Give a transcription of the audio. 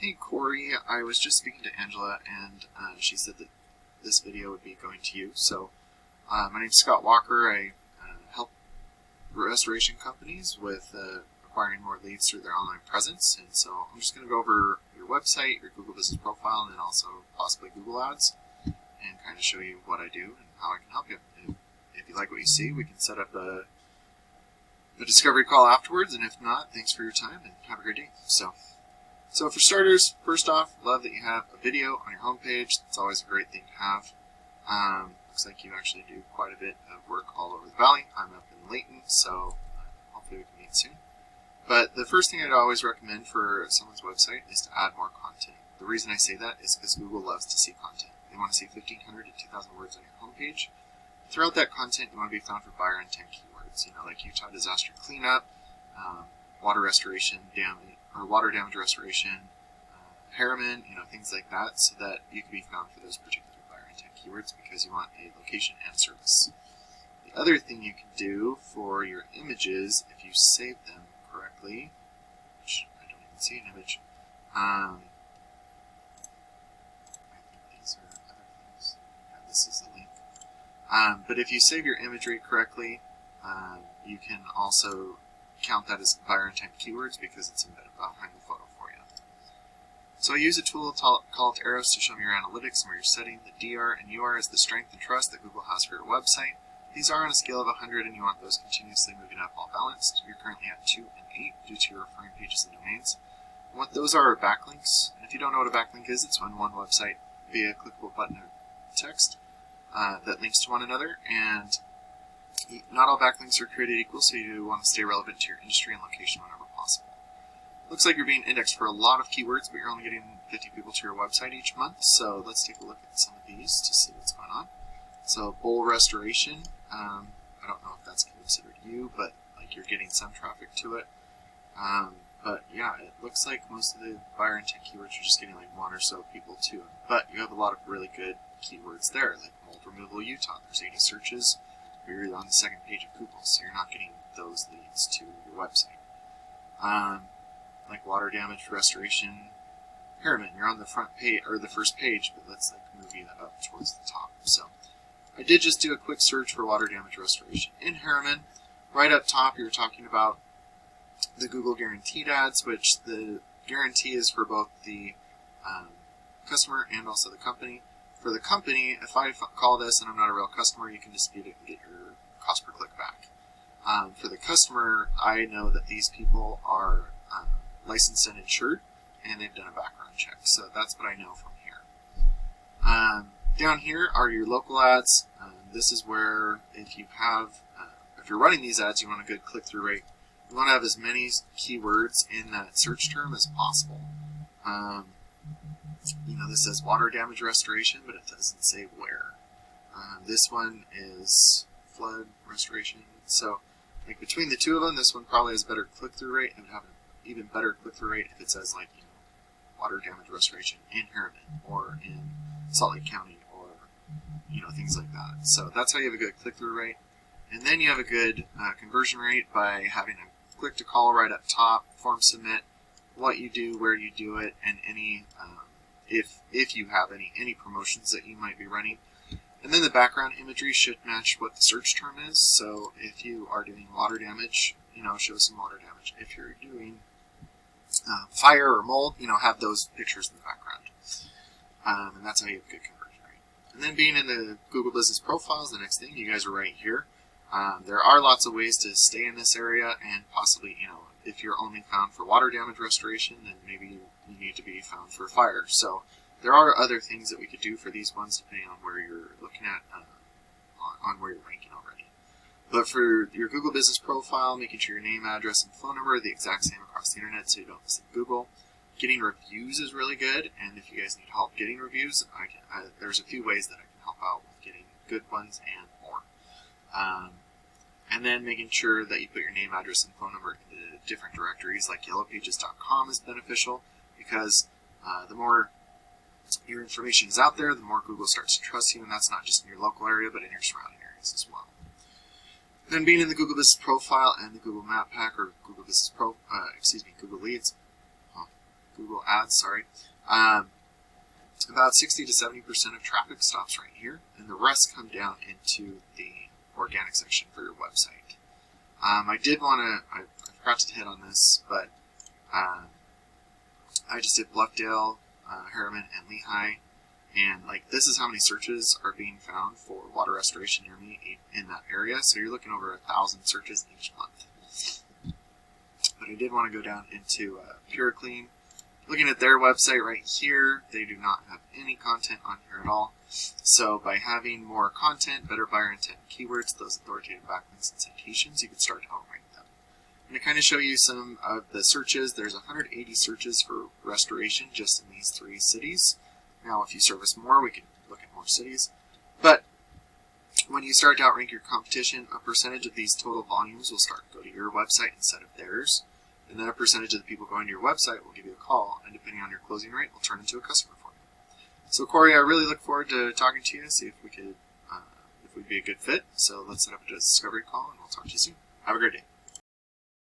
Hey Corey, I was just speaking to Angela and she said that this video would be going to you. So my name's Scott Walker. I help restoration companies with acquiring more leads through their online presence. And so I'm just going to go over your website, your Google Business Profile, and then also possibly Google Ads and kind of show you what I do and how I can help you. If you like what you see, we can set up a discovery call afterwards, and if not, thanks for your time and have a great day. So for starters, first off, love that you have a video on your homepage. It's always a great thing to have. Looks like you actually do quite a bit of work all over the valley. I'm up in Layton, so hopefully we can meet soon. But the first thing I'd always recommend for someone's website is to add more content. The reason I say that is because Google loves to see content. They want to see 1,500 to 2,000 words on your homepage. Throughout that content, you want to be found for buyer intent keywords, like Utah disaster cleanup, water restoration, water damage restoration, Herriman, things like that, so that you can be found for those particular buyer intent keywords because you want a location and service. The other thing you can do for your images, if you save them correctly, which I don't even see an image, I think these are other things. Yeah, this is the link. But if you save your imagery correctly, you can also count that as buyer intent keywords because it's embedded behind the photo for you. So I use a tool called Arrows to show me your analytics and where you're setting. The DR and UR is the strength and trust that Google has for your website. These are on a scale of 100 and you want those continuously moving up all balanced. You're currently at 2 and 8 due to your referring pages and domains. And what those are backlinks. And if you don't know what a backlink is, it's when one website via a clickable button or text that links to one another. And not all backlinks are created equal, so you want to stay relevant to your industry and location whenever possible. Looks like you're being indexed for a lot of keywords, but you're only getting 50 people to your website each month, so let's take a look at some of these to see what's going on. So bowl restoration, I don't know if that's considered you, but you're getting some traffic to it. But yeah, it looks like most of the buyer intent keywords are just getting one or so people to them. But you have a lot of really good keywords there, like mold removal Utah. There's 80 searches. You're on the second page of Google, so you're not getting those leads to your website. Like water damage restoration, Herriman, you're on the front page or the first page, but let's move you up towards the top. So I did just do a quick search for water damage restoration in Herriman. Right up top, you're talking about the Google guaranteed ads, which the guarantee is for both the customer and also the company. For the company, if I call this and I'm not a real customer, you can dispute it and get your cost per click back. For the customer, I know that these people are licensed and insured, and they've done a background check. So that's what I know from here. Down here are your local ads. This is where if you're running these ads, you want a good click-through rate. You want to have as many keywords in that search term as possible. This says water damage restoration, but it doesn't say where. This one is flood restoration. So, between the two of them, this one probably has better click-through rate and would have an even better click-through rate if it says water damage restoration in Herriman or in Salt Lake County or things like that. So that's how you have a good click-through rate. And then you have a good conversion rate by having a click to call right up top, form submit, what you do, where you do it, and any if you have any promotions that you might be running. And then the background imagery should match what the search term is. So if you are doing water damage, show some water damage. If you're doing fire or mold, have those pictures in the background. And that's how you have a good conversion rate. And then being in the Google Business Profiles, the next thing, you guys are right here. There are lots of ways to stay in this area, and possibly, if you're only found for water damage restoration, then maybe you need to be found for fire. So there are other things that we could do for these ones depending on where you're looking at, on where you're ranking already. But for your Google Business Profile, making sure your name, address, and phone number are the exact same across the internet so you don't miss Google. Getting reviews is really good, and if you guys need help getting reviews, there's a few ways that I can help out with getting good ones and more. And then making sure that you put your name, address, and phone number into different directories like yellowpages.com is beneficial because the more your information is out there, the more Google starts to trust you, and that's not just in your local area, but in your surrounding areas as well. Then being in the Google Business Profile and the Google Map Pack or Google Business Google Leads, Google Ads, sorry. About 60 to 70% of traffic stops right here, and the rest come down into the organic section for your website. I forgot to hit on this, but I just did Bluffdale, Herriman, and Lehigh, and like this is how many searches are being found for water restoration near me in that area. So you're looking over 1,000 searches each month. But I did want to go down into PureClean. Looking at their website right here, they do not have any content on here at all. So by having more content, better buyer intent keywords, those authoritative backlinks and citations, you can start to outrank them. I'm going to kind of show you some of the searches. There's 180 searches for restoration just in these 3 cities. Now if you service more, we can look at more cities. But when you start to outrank your competition, a percentage of these total volumes will start to go to your website instead of theirs. And then a percentage of the people going to your website will give you a call, and depending on your closing rate, will turn into a customer for you. So Corey, I really look forward to talking to you, see if we could, if we'd be a good fit. So let's set up a discovery call, and we'll talk to you soon. Have a great day.